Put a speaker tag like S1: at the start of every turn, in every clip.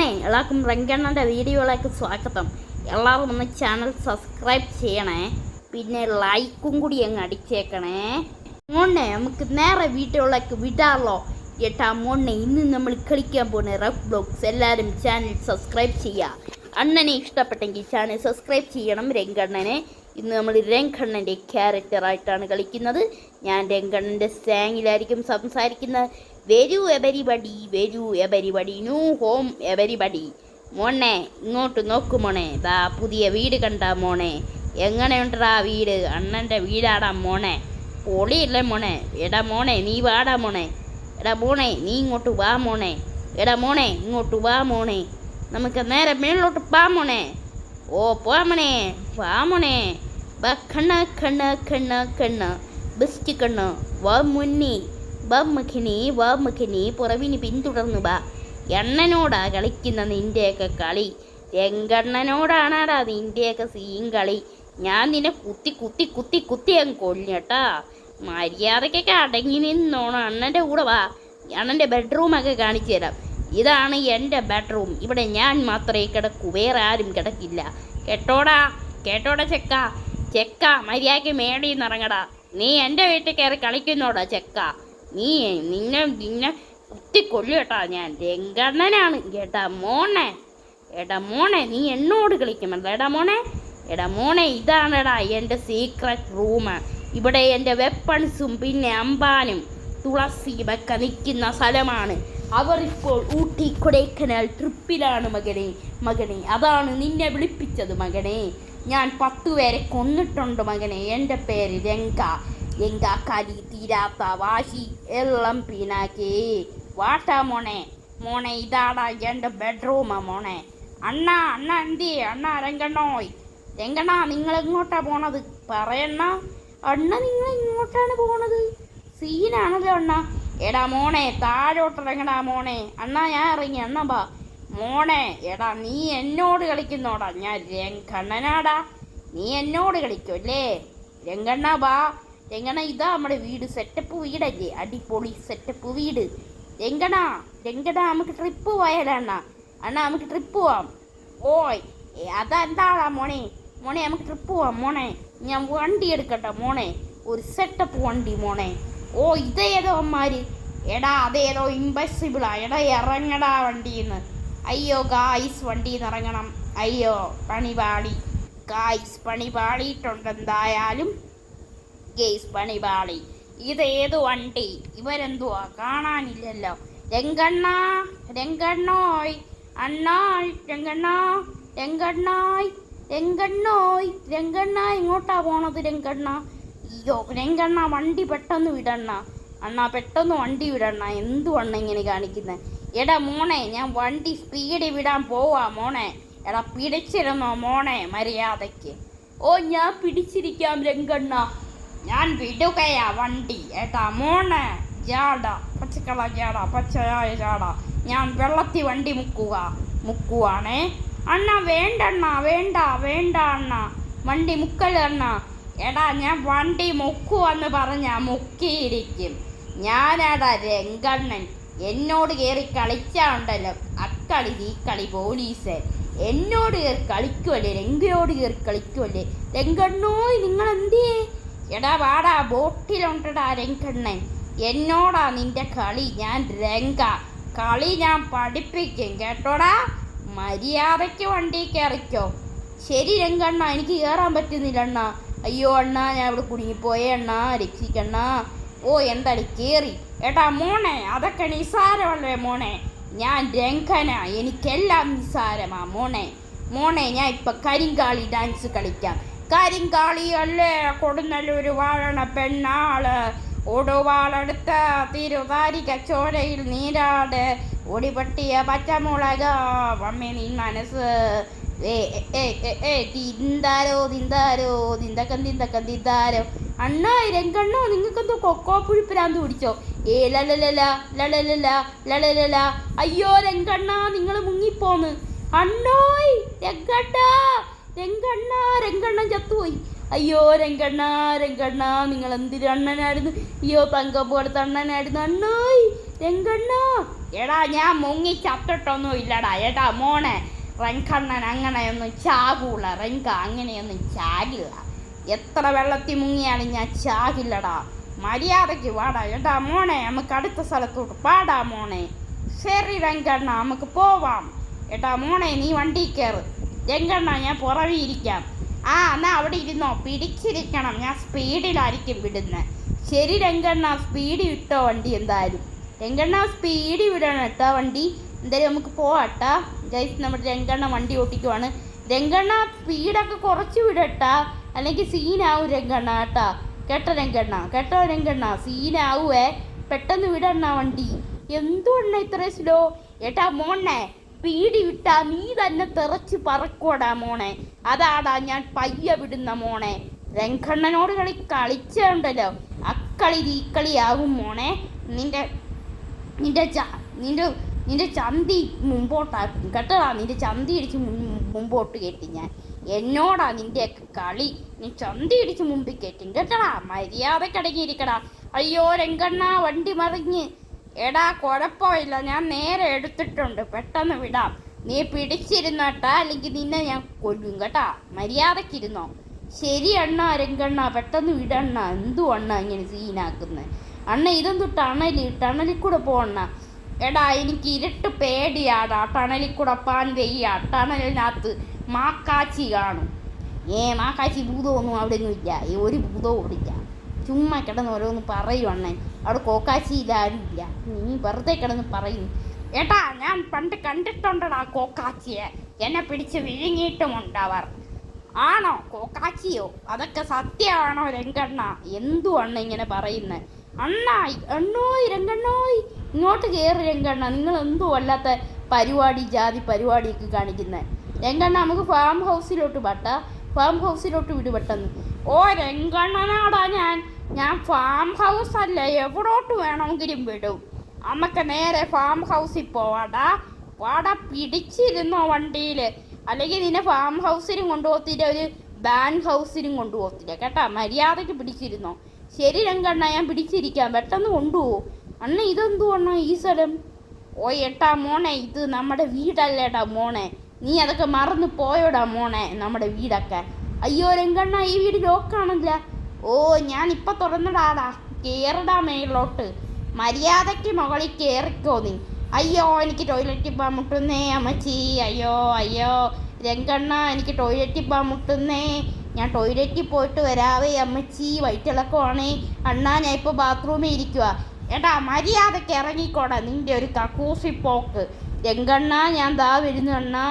S1: മോനെ എല്ലാവർക്കും രംഗണ്ണൻ്റെ വീഡിയോയിലേക്ക് സ്വാഗതം. എല്ലാവരും ഒന്ന് ചാനൽ സബ്സ്ക്രൈബ് ചെയ്യണേ, പിന്നെ ലൈക്കും കൂടി അങ്ങ് അടിച്ചേക്കണേ. മോനെ നമുക്ക് നേരെ വീഡിയോയിലേക്ക് വിടാറോ ഏട്ടാ. മോനെ ഇന്ന് നമ്മൾ കളിക്കാൻ പോകുന്ന റഫ് ബ്ലോക്സ്. എല്ലാവരും ചാനൽ സബ്സ്ക്രൈബ് ചെയ്യുക. അണ്ണനെ ഇഷ്ടപ്പെട്ടെങ്കിൽ ചാനൽ സബ്സ്ക്രൈബ് ചെയ്യണം. രംഗണ്ണനെ ഇന്ന് നമ്മൾ രംഗണ്ണൻ്റെ ക്യാരക്ടറായിട്ടാണ് കളിക്കുന്നത്. ഞാൻ രംഗണ്ണൻ്റെ സ്ലാങ്ങിലായിരിക്കും സംസാരിക്കുന്നത്. വരൂ എബരിബടി ന്യൂ ഹോം എബരിബടി. മോനെ ഇങ്ങോട്ട് നോക്കു മോനെ, ദാ പുതിയ വീട് കണ്ട മോനെ. എങ്ങനെയുണ്ടാ വീട്? അണ്ണൻ്റെ വീടാടാ മോനെ, പൊളിയില്ലേ മോനെ. എടാ മോനെ നീ വാടാ മോനെ. എടാ മോനെ നീ ഇങ്ങോട്ട് വാ മോനെ. എടാ മോനെ ഇങ്ങോട്ട് വാ മോനെ. നമുക്ക് നേരെ മേളിലോട്ട് പാ മോനെ. ഓ പോ മോനെ, വാ മോനെ. വാ കണ്ണ കണ്ണ കണ്ണ കണ്ണ ബെസ്റ്റ് കണ്ണ. വാ മുന്നി വാ മഖിനി പുറവിന് പിന്തുടർന്നു വാ. എണ്ണനോടാ കളിക്കുന്ന നിൻ്റെയൊക്കെ കളി. രംഗണ്ണനോടാണാടാ നിൻ്റെയൊക്കെ സീൻ കളി. ഞാൻ നിന്നെ കുത്തി കുത്തി കുത്തി കുത്തി അങ്ങ് കൊല്ലട്ടാ. മര്യാദക്കൊക്കെ അടങ്ങി നിന്നോണം. അണ്ണൻ്റെ കൂടെ വാ. അണ്ണൻ്റെ ബെഡ്റൂമൊക്കെ കാണിച്ചു തരാം. ഇതാണ് എൻ്റെ ബെഡ്റൂം. ഇവിടെ ഞാൻ മാത്രമേ കിടക്കൂ, വേറെ ആരും കിടക്കില്ല. കേട്ടോടാ ചെക്ക മര്യാദയ്ക്ക് മേടിയിൽ നിന്ന് ഇറങ്ങടാ. നീ എൻ്റെ വീട്ടിൽ കയറി കളിക്കുന്നോടാ ചെക്ക. നിന്നെ കുത്തിക്കൊല്ലു കേട്ടാ. ഞാൻ രംഗണ്ണനാണ് കേട്ടാ മോനെ. എടാ മോനെ നീ എന്നോട് കളിക്കുമല്ലോ. എടാ മോനെ ഇതാണെടാ എൻ്റെ സീക്രട്ട് റൂം. ഇവിടെ എൻ്റെ വെപ്പൺസും പിന്നെ അമ്പാനും തുളസിയുമൊക്കെ നിൽക്കുന്ന സ്ഥലമാണ്. അവർ ഇപ്പോൾ ഊട്ടി കൊടൈക്കനാൽ ട്രിപ്പിലാണ് മകനെ. അതാണ് നിന്നെ വിളിപ്പിച്ചത് മകനെ. ഞാൻ 10 പേരെ കൊന്നിട്ടുണ്ട് മകനെ. എൻ്റെ പേര് രംഗ. കലി തീരാത്ത വാശി എല്ലാം പിന്നാക്കി വാട്ടാ മോനെ ഇതാടാ എൻ്റെ ബെഡ്റൂമാ മോനെ. അണ്ണ എന്തി അണ്ണ രംഗണ്ണ നിങ്ങൾ എങ്ങോട്ടാ പോണത് പറയണ്ണ. അണ്ണ നിങ്ങൾ എങ്ങോട്ടാണ് പോണത്? സീനാണല്ലോ അണ്ണ. എടാ മോനെ താഴോട്ടിറങ്ങടാ മോനെ. അണ്ണ ഞാൻ ഇറങ്ങി. അണ്ണ ബാ മോനെ. എടാ നീ എന്നോട് കളിക്കുന്നോടാ. ഞാൻ രംഗണ്ണനാടാ. നീ എന്നോട് കളിക്കുമല്ലേ രംഗണ്ണ. ബാ രംഗണ്ണ, ഇതാ നമ്മുടെ വീട്. സെറ്റപ്പ് വീടല്ലേ, അടിപൊളി സെറ്റപ്പ് വീട്. രംഗണ്ണ നമുക്ക് ട്രിപ്പ് പോയാലണ്ണ. നമുക്ക് ട്രിപ്പ് പോവാം. ഓയ് അതെന്താടാ മോനെ നമുക്ക് ട്രിപ്പ് പോവാം മോനെ. ഞാൻ വണ്ടി എടുക്കട്ടെ മോനെ, ഒരു സെറ്റപ്പ് വണ്ടി മോനെ. ഓ ഇതേതോ അമ്മാര്. എടാ അതേതോ ഇമ്പസിബിളാ. എടാ ഇറങ്ങടാ വണ്ടിന്ന്. അയ്യോ ഗായ്സ് വണ്ടിന്ന് ഇറങ്ങണം. അയ്യോ പണി പാളിയിട്ടുണ്ട്. എന്തായാലും പണി പാളി. ഇതേത് വണ്ടി? ഇവരെന്തുവാ കാണാനില്ലല്ലോ. രംഗണ്ണോയ് ഇങ്ങോട്ടാ പോണത് രംഗണ്ണ? അയ്യോ രംഗണ്ണ വണ്ടി പെട്ടെന്ന് വിടണ്ണ. പെട്ടെന്ന് വണ്ടി വിടണ്ണ. എന്തുവണ്ണ ഇങ്ങനെ കാണിക്കുന്നത്? എടാ മോനെ ഞാൻ വണ്ടി സ്പീഡിൽ വിടാൻ പോവാ മോനെ. എടാ പിടിച്ചിരുന്നോ മോനെ മര്യാദയ്ക്ക്? ഓ ഞാൻ പിടിച്ചിരിക്കാം രംഗണ്ണ. ഞാൻ വിടുകയാ വണ്ടി. ഏട്ടാ മോനെ പച്ചയായ ചാട. ഞാൻ വെള്ളത്തിൽ വണ്ടി മുക്കുവാണേ അണ്ണ. വേണ്ട അണ്ണ വണ്ടി മുക്കല് അണ്ണ. എടാ ഞാൻ വണ്ടി മുക്കുവെന്ന് പറഞ്ഞാ മുക്കിയിരിക്കും. ഞാനാടാ രംഗണ്ണൻ. എന്നോട് കയറി കളിച്ചാ ഉണ്ടല്ലോ അക്കളി ഈ കളി പോലീസ്. എന്നോട് കയറി കളിക്കുമല്ലേ, രംഗയോട് കയറി കളിക്കുമല്ലേ. രംഗണ്ണോയ് നിങ്ങൾ എന്തിയേ? എടാ വാടാ ബോട്ടിലുണ്ടടാ രംഗണ്ണൻ. എന്നോടാ നിന്റെ കളി. ഞാൻ കളി ഞാൻ പഠിപ്പിക്കും കേട്ടോടാ. മര്യാദയ്ക്ക് വണ്ടി കയറിക്കോ. ശരി രംഗണ്ണ, എനിക്ക് കയറാൻ പറ്റുന്നില്ല അണ്ണ. അയ്യോ അണ്ണ ഞാൻ ഇവിടെ കുടുങ്ങിപ്പോയേ അണ്ണ, രക്ഷിക്കണ്ണ. ഓ എന്താടി കയറി. ഏട്ടാ മോനെ അതൊക്കെ നിസ്സാരമല്ലേ മോനെ. ഞാൻ രംഗന, എനിക്കെല്ലാം നിസ്സാരമാ മോനെ. ഞാൻ ഇപ്പം കരിങ്കാളി ഡാൻസ് കളിക്കാം. കരിങ്കാളി അല്ലേ കൊടുന്നല്ലൊരു വാഴണ പെണ്ണാള്. ഒടുവാളെടുത്ത തിരുവാരിക ചോരയിൽ നീരാട്. ഒടിപൊട്ടിയ പച്ചമുളക അമ്മേ നീ മനസ്സ്. തിന്താരോ അണ്ണ രംഗണ്ണോ നിങ്ങൾക്കെന്തോ കൊക്കോ പുഴുപ്പിരാന്ത് പിടിച്ചോ? ലളലല. അയ്യോ രംഗണ്ണ നിങ്ങൾ മുങ്ങിപ്പോന്ന്. അണ്ണോയ് രംഗണ്ണ ചത്തുപോയി. അയ്യോ രംഗണ്ണ നിങ്ങൾ എന്തിരു അണ്ണനായിരുന്നു? അയ്യോ തങ്കം പോലത്തെ അണ്ണനായിരുന്നു. അണ്ണോയ് രംഗണ്ണ എടാ ഞാൻ മുങ്ങി ചത്തിട്ടൊന്നും ഇല്ലടാ. എടാ മോനെ, റെങ്കണ്ണൻ അങ്ങനെയൊന്നും ചാകൂല. റെങ്ക അങ്ങനെയൊന്നും ചാകില്ല. എത്ര വെള്ളത്തിൽ മുങ്ങിയാലും ഞാൻ ചാകില്ലടാ. മര്യാദയ്ക്ക് വാടാ. എടാ മോനെ, നമുക്ക് അടുത്ത സ്ഥലത്തോട്ട് പാടാ മോനെ. ശരി രംഗണ്ണ, നമുക്ക് പോവാം. എടാ മോനെ, നീ വണ്ടി കയറ്. രംഗണ്ണ, ഞാൻ പുറകെ ഇരിക്കാം. എന്നാ അവിടെ ഇരുന്നോ. പിടിച്ചിരിക്കണം, ഞാൻ സ്പീഡിലായിരിക്കും വിടുന്നത്. ശരി രംഗണ്ണ, സ്പീഡ് വിട്ടോ വണ്ടി. എന്തായാലും രംഗണ്ണ സ്പീഡ് വിടണം കേട്ടോ വണ്ടി. എന്തായാലും നമുക്ക് പോവാട്ടാ. ഗൈസ്, നമ്മുടെ രംഗണ്ണ വണ്ടി ഓട്ടിക്കുവാണ്. രംഗണ്ണ സ്പീഡൊക്കെ കുറച്ച് വിടട്ടാ, അല്ലെങ്കിൽ സീനാവും രംഗണ്ണ കേട്ടാ. കേട്ടോ രംഗണ്ണ, സീനാവുവേ. പെട്ടെന്ന് വിടണ്ണ വണ്ടി. എന്തുകൊണ്ടാ ഇത്ര സ്ലോ? ഏട്ടാ മോനെ, സ്പീഡ് വിട്ടാ നീ തന്നെ തെറച്ച് പറക്കോടാ മോനെ. അതാടാ ഞാൻ പയ്യ വിടുന്ന മോനെ. രംഗണ്ണനോട് കളിച്ചുണ്ടല്ലോ, അക്കളി തീക്കളിയാകും മോനെ. നിന്റെ ചന്തി മുമ്പോട്ടാക്കും കേട്ടോടാ. നിന്റെ ചന്തി ഇടിച്ച് മുമ്പോട്ട് കയറ്റി ഞാൻ. എന്നോടാ നിന്റെയൊക്കെ കളി. നീ ചന്തി ഇടിച്ച് മുമ്പിൽ കയറ്റും കേട്ടടാ. മര്യാദക്കടങ്ങിയിരിക്കടാ. അയ്യോ രംഗണ്ണ, വണ്ടി മറിഞ്ഞ്. എടാ കുഴപ്പമില്ല, ഞാൻ നേരെ എടുത്തിട്ടുണ്ട്. പെട്ടെന്ന് വിടാം. നീ പിടിച്ചിരുന്നോട്ടാ, അല്ലെങ്കിൽ നിന്നെ ഞാൻ കൊല്ലും കേട്ടാ. മര്യാദക്കിരുന്നോ. ശരി അണ്ണ രംഗണ്ണ, പെട്ടെന്ന് വിടണ്ണ. എന്തു അണ്ണ ഇങ്ങനെ സീനാക്കുന്നത്? അണ്ണ ഇതെന്തു ടണലിൽ കൂടെ പോണ. എടാ എനിക്ക് ഇരുട്ട് പേടിയാടാ. ടണലിൽ കൂടെ പാൻ വെയ്യ. ടണലിനകത്ത് മാക്കാച്ചി കാണും. മാക്കാച്ചി ഭൂതമൊന്നും അവിടെ ഒന്നും ഇല്ല. ഒരു ഭൂതവും ഓടില്ല. ചുമ്മാ കിടന്ന് ഓരോന്ന് പറയും അണ്ണൻ. അവിടെ കോക്കാച്ചി ഇതാരും ഇല്ല. നീ വെറുതെ കിടന്ന് പറയുന്നു. ഏട്ടാ ഞാൻ പണ്ട് കണ്ടിട്ടുണ്ടടാ കോക്കാച്ചിയെ. എന്നെ പിടിച്ച് വിഴുങ്ങിയിട്ടുമുണ്ടവർ. ആണോ കോക്കാച്ചിയോ? അതൊക്കെ സത്യമാണോ രംഗണ്ണ? എന്തു അണ്ണ ഇങ്ങനെ പറയുന്നത്? അണ്ണോയ് രംഗണ്ണോയ്, ഇങ്ങോട്ട് കയറി രംഗണ്ണ. നിങ്ങൾ എന്തോ അല്ലാത്ത ജാതി പരിപാടിയൊക്കെ കാണിക്കുന്നത്. രംഗണ്ണ, നമുക്ക് ഫാം ഹൗസിലോട്ട് പട്ടാ. ഫാം ഹൗസിലോട്ട് വിട് പെട്ടെന്ന്. രംഗണ്ണനാടാ ഞാൻ ഫാം ഹൗസ് അല്ല, എവിടോട്ട് വേണമെങ്കിലും വിടും. നമുക്ക് നേരെ ഫാം ഹൗസിൽ പോവാടാ. വാടാ, പിടിച്ചിരുന്നോ വണ്ടിയിൽ. അല്ലെങ്കിൽ നിന്നെ ഫാം ഹൗസിലും കൊണ്ടുപോകത്തില്ല, ഒരു ബാൻ ഹൗസിലും കൊണ്ടുപോകത്തില്ല കേട്ടാ. മര്യാദയ്ക്ക് പിടിച്ചിരുന്നോ. ശരി രംഗണ്ണ, ഞാൻ പിടിച്ചിരിക്കാം. പെട്ടെന്ന് കൊണ്ടുപോകും അണ്ണ. ഇതെന്തു അണ്ണ ഈ സ്ഥലം? ഏട്ടാ മോനെ, ഇത് നമ്മുടെ വീടല്ലേടാ മോനെ. നീ അതൊക്കെ മറന്നു പോയോടാ മോനെ, നമ്മുടെ വീടൊക്കെ. അയ്യോ രംഗണ്ണ, ഈ വീട് ലോക്കാണല്ല. ഞാനിപ്പോൾ തുറന്നിടാടാ. കയറിടാ മേളിലോട്ട്. മര്യാദയ്ക്ക് മുകളിൽ കയറിക്കോ നീ. അയ്യോ എനിക്ക് ടോയ്ലറ്റിൽ പോകാൻ മുട്ടുന്നേ അമ്മച്ചി. അയ്യോ രംഗണ്ണ, എനിക്ക് ടോയ്ലറ്റിൽ പോകാൻ മുട്ടുന്നേ. ഞാൻ ടോയ്ലറ്റിൽ പോയിട്ട് വരാവേ അമ്മച്ചി. വയറ്റിളക്കമാണേ അണ്ണാ. ഞാൻ ഇപ്പോൾ ബാത്റൂമിൽ ഇരിക്കുക. ഏട്ടാ മര്യാദയ്ക്ക് ഇറങ്ങിക്കോടാ. നിൻ്റെ ഒരു കക്കൂസി പോക്ക്. രംഗണ്ണ, ഞാൻ ദാ വരുന്നു അണ്ണാ.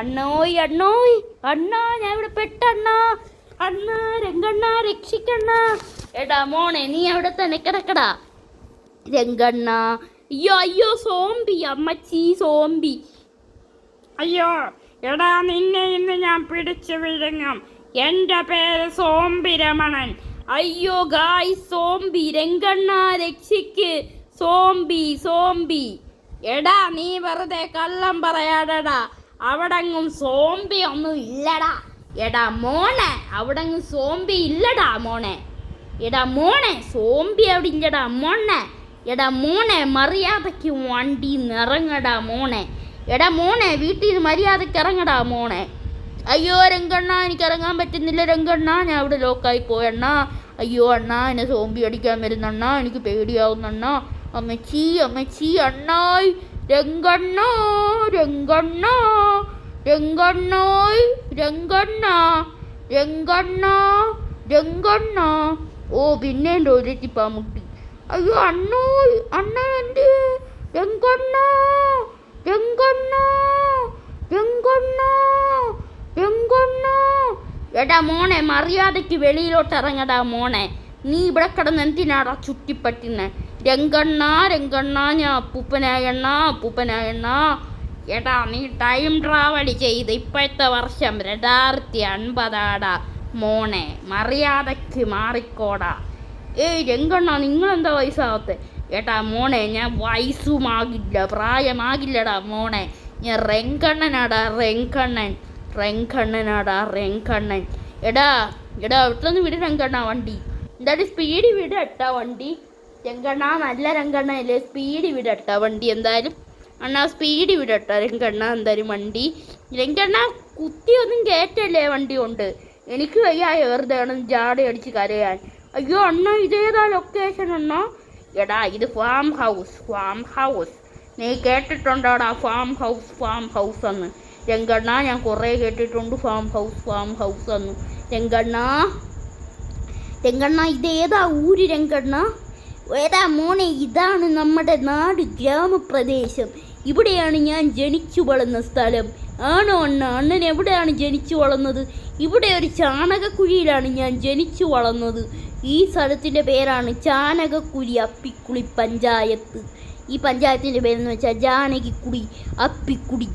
S1: അണ്ണോയ് അണ്ണാ, ഞാൻ ഇവിടെ പെട്ടണ്ണാ. അണ്ണാ രംഗണ്ണ, രക്ഷിക്കണ്ണ. എടാ മോനെ, നീ അവിടെ തന്നെ കിടക്കടാ രംഗണ്ണ. അയ്യോ സോംബി അമ്മച്ചി, സോംബി. അയ്യോ എടാ, നിന്നെ ഇന്ന് ഞാൻ പിടിച്ചു വിഴുങ്ങും. എൻ്റെ പേര് സോംബി രമണൻ. അയ്യോ ഗായ്, സോംബി. രംഗണ്ണ രക്ഷിക്ക്. സോംബി. എടാ നീ വെറുതെ കള്ളം പറയാടടാ. അവിടെങ്ങും സോംബി ഒന്നും ഇല്ലടാ. എടാ മോനെ, അവിടെങ്ങും സോംബി ഇല്ലടാ മോനെ. എടാ മോനെ, സോംബി അവിടെ ഇല്ലടാ മോനെ. എടാ മോനെ, മര്യാദയ്ക്ക് വണ്ടി നിറങ്ങടാ മോനെ. എടാ മോനെ, വീട്ടിൽ നിന്ന് മര്യാദയ്ക്ക് ഇറങ്ങടാ മോനെ. അയ്യോ രംഗണ്ണ, എനിക്ക് ഇറങ്ങാൻ പറ്റുന്നില്ല രംഗണ്ണ. ഞാൻ അവിടെ ലോക്കായി പോയണ്ണ. അയ്യോ അണ്ണാ, എന്നെ സോംബി അടിക്കാൻ വരുന്നണ്ണ. എനിക്ക് പേടിയാവുന്നണ്ണ. അമ്മച്ചി അണ്ണായ്. രംഗണ്ണ. പിന്നെ ടോയ്ലറ്റിൽ പോകാൻ മുട്ടി. അയ്യോ അണ്ണ എൻ്റെ രംഗണ്ണ. എടാ മോനെ, മര്യാദയ്ക്ക് വെളിയിലോട്ട് ഇറങ്ങടാ മോനെ. നീ ഇവിടെ കിടന്ന് എന്തിനാടാ ചുറ്റിപ്പറ്റുന്നെ? രംഗണ്ണ, ഞാൻ അപ്പൂപ്പനായണ്ണ. എടാ നീ ടൈം ട്രാവൽ ചെയ്ത് ഇപ്പോഴത്തെ വർഷം 2050 മോനെ. മര്യാദയ്ക്ക് മാറിക്കോടാ. രംഗണ്ണ, നിങ്ങളെന്താ വയസ്സാകത്തെ? ഏട്ടാ മോനെ, ഞാൻ വയസ്സുമാകില്ല, പ്രായമാകില്ലടാ മോനെ. ഞാൻ റെങ്കണ്ണൻ. എടാ ഇവിടുന്ന് വിട് രംഗണ്ണ വണ്ടി. എന്തായാലും സ്പീഡ് വിടട്ടാ വണ്ടി. രംഗണ്ണ നല്ല രംഗണ്ണല്ലേ, സ്പീഡ് വിടട്ടാ വണ്ടി എന്തായാലും. അണ്ണാ സ്പീഡ് വിടട്ടോ രംഗണ്ണ. എന്തായാലും വണ്ടി രംഗണ്ണ കുത്തിയൊന്നും കേറ്റല്ലേ വണ്ടി കൊണ്ട്. എനിക്ക് വയ്യ വെറുതെ ജാടി അടിച്ച് കരയാൻ. അയ്യോ അണ്ണ ഇതേതാ ലൊക്കേഷൻ അണ്ണ? എടാ ഇത് ഫാം ഹൗസ്. നീ കേട്ടിട്ടുണ്ടോടാ ഫാം ഹൗസ് എന്ന്? രംഗണ്ണ ഞാൻ കുറേ കേട്ടിട്ടുണ്ട് ഫാം ഹൗസ് എന്ന്. രംഗണ്ണ ഇതേതാ ഊര് രംഗണ്ണ? ഏതാ മോനെ? ഇതാണ് നമ്മുടെ നാട്, ഗ്രാമപ്രദേശം. ഇവിടെയാണ് ഞാൻ ജനിച്ചു വളർന്ന സ്ഥലം. ആണോ അണ്ണ? അണ്ണൻ എവിടെയാണ് ജനിച്ചു വളർന്നത്? ഇവിടെ ഒരു ചാണകക്കുഴിയിലാണ് ഞാൻ ജനിച്ചു വളർന്നത്. ഈ സ്ഥലത്തിൻ്റെ പേരാണ് ചാണകക്കുഴി അപ്പിക്കുളി പഞ്ചായത്ത്. ഈ പഞ്ചായത്തിൻ്റെ പേരെന്ന് വെച്ചാൽ ജാനകിക്കുടി അപ്പിക്കുടി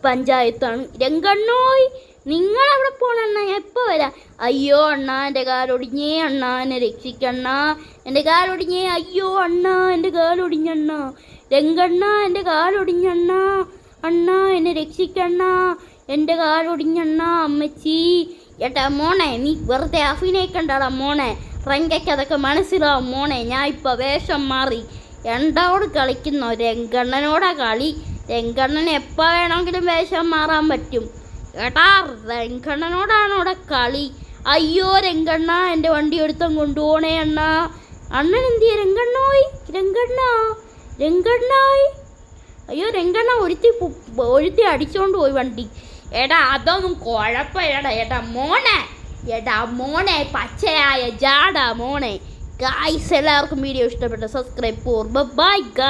S1: പഞ്ചായത്താണ്. രംഗണ്ണോയ് നിങ്ങളവിടെ പോണണ്ണ, ഞാൻ എപ്പോൾ വരാം. അയ്യോ അണ്ണ എൻ്റെ കാലൊടിഞ്ഞേ, അണ്ണ എന്നെ രക്ഷിക്കണ്ണ, എൻ്റെ കാലൊടിഞ്ഞേ. അയ്യോ അണ്ണ എൻ്റെ കാലൊടിഞ്ഞണ്ണ. രംഗണ്ണ എൻ്റെ കാലൊടിഞ്ഞണ്ണ, അണ്ണ എന്നെ രക്ഷിക്കണ്ണ, എൻ്റെ കാലൊടിഞ്ഞണ്ണ. അമ്മച്ചി ഏട്ടാ മോനെ നീ വെറുതെ അഭിനയിക്കണ്ടടാ മോനെ. റങ്കയ്ക്ക് അതൊക്കെ മനസ്സിലാവും മോനെ. ഞാൻ ഇപ്പോൾ വേഷം മാറി രണ്ടോട് കളിക്കുന്നോ? രംഗണ്ണനോടാ കളി. രംഗണ്ണന് എപ്പോൾ വേണമെങ്കിലും വേഷം മാറാൻ പറ്റും ഏട്ടാ. രംഗണ്ണനോടാണ് ഇവിടെ കളി. അയ്യോ രംഗണ്ണ എൻ്റെ വണ്ടി എടുത്തും കൊണ്ടുപോണേ അണ്ണ. അണ്ണൻ എന്തിയ രംഗണ്ണോയ്? രംഗണ്ണോയ് അയ്യോ രംഗണ്ണ ഒരുത്തി അടിച്ചോണ്ട് പോയി വണ്ടി. എടാ അതൊന്നും കുഴപ്പമില്ലടാ എടാ മോനെ പച്ചയായ ജാടാ മോനെ. ഗായ്സ് എല്ലാവർക്കും വീഡിയോ ഇഷ്ടപ്പെട്ട സബ്സ്ക്രൈബ് ബൈ ഗായ്സ്.